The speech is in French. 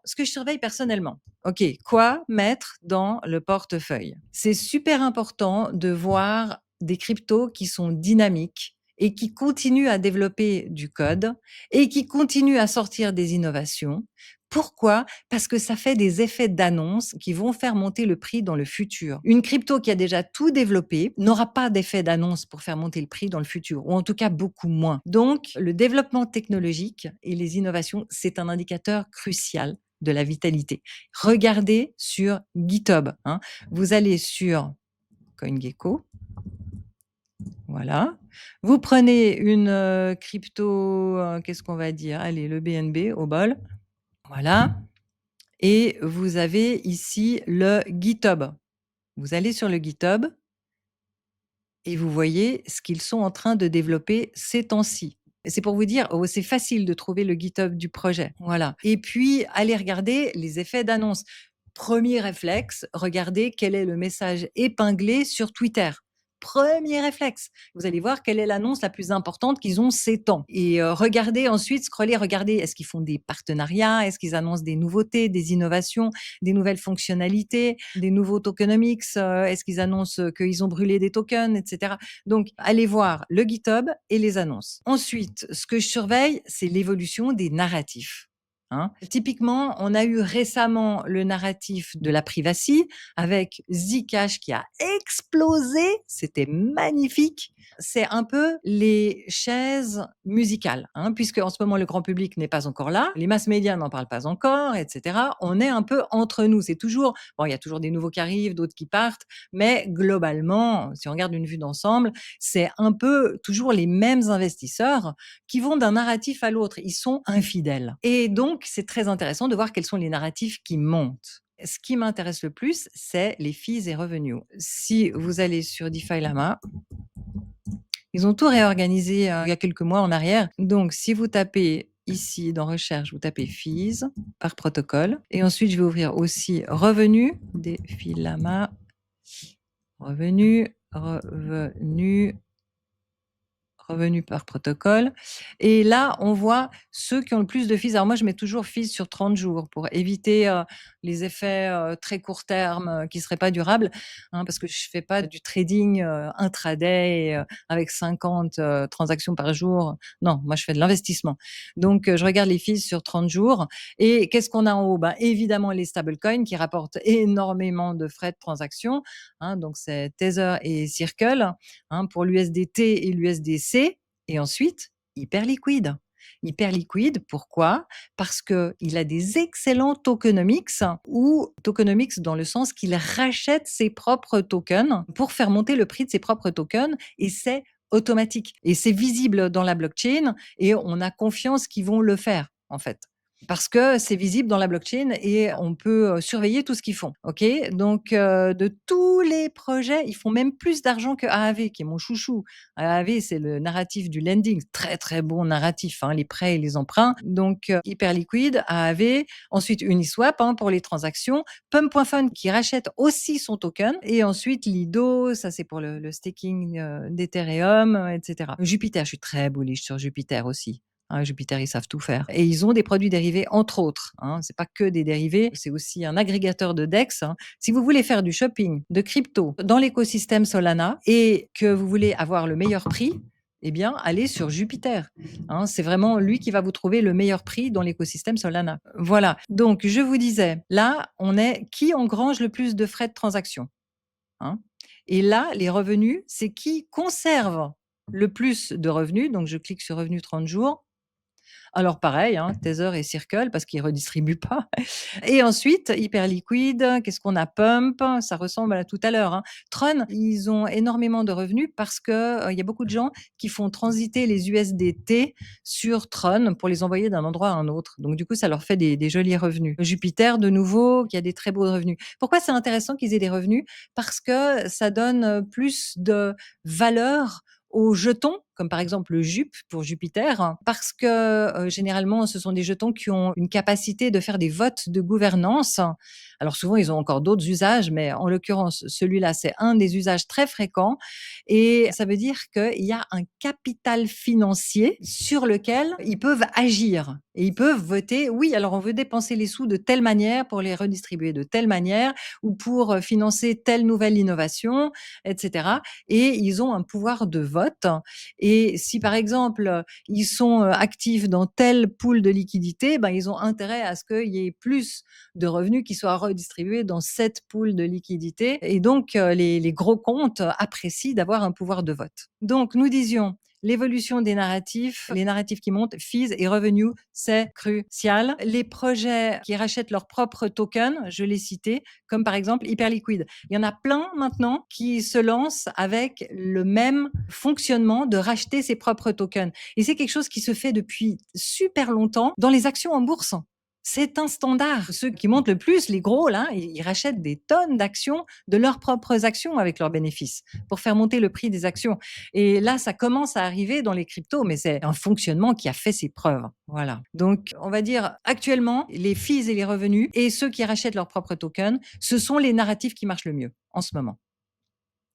ce que je surveille personnellement. OK, quoi mettre dans le portefeuille? C'est super important de voir des cryptos qui sont dynamiques et qui continuent à développer du code et qui continuent à sortir des innovations. Pourquoi? Parce que ça fait des effets d'annonce qui vont faire monter le prix dans le futur. Une crypto qui a déjà tout développé n'aura pas d'effet d'annonce pour faire monter le prix dans le futur, ou en tout cas beaucoup moins. Donc, le développement technologique et les innovations, c'est un indicateur crucial de la vitalité. Regardez sur GitHub, hein. Vous allez sur CoinGecko, voilà. Vous prenez une crypto, qu'est-ce qu'on va dire? Allez, le BNB au bol. Voilà. Et vous avez ici le GitHub. Vous allez sur le GitHub et vous voyez ce qu'ils sont en train de développer ces temps-ci. Et c'est pour vous dire, oh, c'est facile de trouver le GitHub du projet. Voilà. Et puis, allez regarder les effets d'annonce. Premier réflexe, regardez quel est le message épinglé sur Twitter. Premier réflexe. Vous allez voir quelle est l'annonce la plus importante qu'ils ont ces temps. Et regardez ensuite, scrollez, regardez, est-ce qu'ils font des partenariats? Est-ce qu'ils annoncent des nouveautés, des innovations, des nouvelles fonctionnalités, des nouveaux tokenomics? Est-ce qu'ils annoncent qu'ils ont brûlé des tokens, etc. Donc, allez voir le GitHub et les annonces. Ensuite, ce que je surveille, c'est l'évolution des narratifs. Hein. Typiquement, on a eu récemment le narratif de la privacy avec Zcash qui a explosé. C'était magnifique. C'est un peu les chaises musicales, hein, puisque en ce moment le grand public n'est pas encore là, les masses médias n'en parlent pas encore, etc. On est un peu entre nous. C'est toujours bon, il y a toujours des nouveaux qui arrivent, d'autres qui partent, mais globalement, si on regarde une vue d'ensemble, c'est un peu toujours les mêmes investisseurs qui vont d'un narratif à l'autre. Ils sont infidèles. Et donc, c'est très intéressant de voir quels sont les narratifs qui montent. Ce qui m'intéresse le plus, c'est les fees et revenus. Si vous allez sur DeFi Lama, ils ont tout réorganisé il y a quelques mois en arrière. Donc, si vous tapez ici dans recherche, vous tapez fees par protocole. Et ensuite, je vais ouvrir aussi revenus, DeFi Lama, revenus, revenus par protocole. Et là, on voit ceux qui ont le plus de fees. Alors moi, je mets toujours fees sur 30 jours pour éviter les effets très court terme qui ne seraient pas durables, hein, parce que je ne fais pas du trading intraday avec 50 transactions par jour. Non, moi, je fais de l'investissement. Donc, je regarde les fees sur 30 jours. Et qu'est-ce qu'on a en haut? Évidemment, les stablecoins qui rapportent énormément de frais de transaction. Hein, donc, c'est Tether et Circle, hein, pour l'USDT et l'USDC. Et ensuite, hyper liquide. Hyper liquide, pourquoi? Parce qu'il a des excellents tokenomics, ou tokenomics dans le sens qu'il rachète ses propres tokens pour faire monter le prix de ses propres tokens, et c'est automatique. Et c'est visible dans la blockchain et on a confiance qu'ils vont le faire, en fait. Parce que c'est visible dans la blockchain et on peut surveiller tout ce qu'ils font. OK? Donc, de tous les projets, ils font même plus d'argent que AAV, qui est mon chouchou. AAV, c'est le narratif du lending. Très, très bon narratif, hein, les prêts et les emprunts. Donc, hyper liquide, AAV. Ensuite, Uniswap, hein, pour les transactions. Pump.fun qui rachète aussi son token. Et ensuite, Lido, ça c'est pour le staking d'Ethereum, etc. Jupiter, je suis très bullish sur Jupiter aussi. Hein, Jupiter, ils savent tout faire. Et ils ont des produits dérivés, entre autres. Hein. C'est pas que des dérivés, c'est aussi un agrégateur de DEX. Hein. Si vous voulez faire du shopping de crypto dans l'écosystème Solana et que vous voulez avoir le meilleur prix, eh bien, allez sur Jupiter. Hein, c'est vraiment lui qui va vous trouver le meilleur prix dans l'écosystème Solana. Voilà. Donc, je vous disais, là, on est qui engrange le plus de frais de transaction. Hein. Et là, les revenus, c'est qui conserve le plus de revenus. Donc, je clique sur revenus 30 jours. Alors pareil, hein, Tether et Circle parce qu'ils redistribuent pas. Et ensuite, hyper liquide, qu'est-ce qu'on a? Pump, ça ressemble à tout à l'heure. Hein. Tron, ils ont énormément de revenus parce que il y a beaucoup de gens qui font transiter les USDT sur Tron pour les envoyer d'un endroit à un autre. Donc du coup, ça leur fait des jolis revenus. Jupiter, de nouveau, qui a des très beaux revenus. Pourquoi c'est intéressant qu'ils aient des revenus? Parce que ça donne plus de valeur aux jetons comme par exemple le JUP pour Jupiter, parce que généralement, ce sont des jetons qui ont une capacité de faire des votes de gouvernance. Alors souvent, ils ont encore d'autres usages, mais en l'occurrence, celui-là, c'est un des usages très fréquents. Et ça veut dire qu'il y a un capital financier sur lequel ils peuvent agir. Et ils peuvent voter, oui, alors on veut dépenser les sous de telle manière pour les redistribuer de telle manière ou pour financer telle nouvelle innovation, etc. Et ils ont un pouvoir de vote. Et si par exemple, ils sont actifs dans telle pool de liquidité, ben, ils ont intérêt à ce qu'il y ait plus de revenus qui soient redistribués dans cette pool de liquidité. Et donc, les gros comptes apprécient d'avoir un pouvoir de vote. Donc, nous disions, l'évolution des narratifs, les narratifs qui montent, fees et revenus, c'est crucial. Les projets qui rachètent leurs propres tokens, je l'ai cité, comme par exemple Hyperliquid. Il y en a plein maintenant qui se lancent avec le même fonctionnement de racheter ses propres tokens. Et c'est quelque chose qui se fait depuis super longtemps dans les actions en bourse. C'est un standard. Ceux qui montent le plus, les gros, là, ils rachètent des tonnes d'actions de leurs propres actions avec leurs bénéfices pour faire monter le prix des actions. Et là, ça commence à arriver dans les cryptos, mais c'est un fonctionnement qui a fait ses preuves. Voilà. Donc, on va dire actuellement, les fees et les revenus et ceux qui rachètent leurs propres tokens, ce sont les narratifs qui marchent le mieux en ce moment.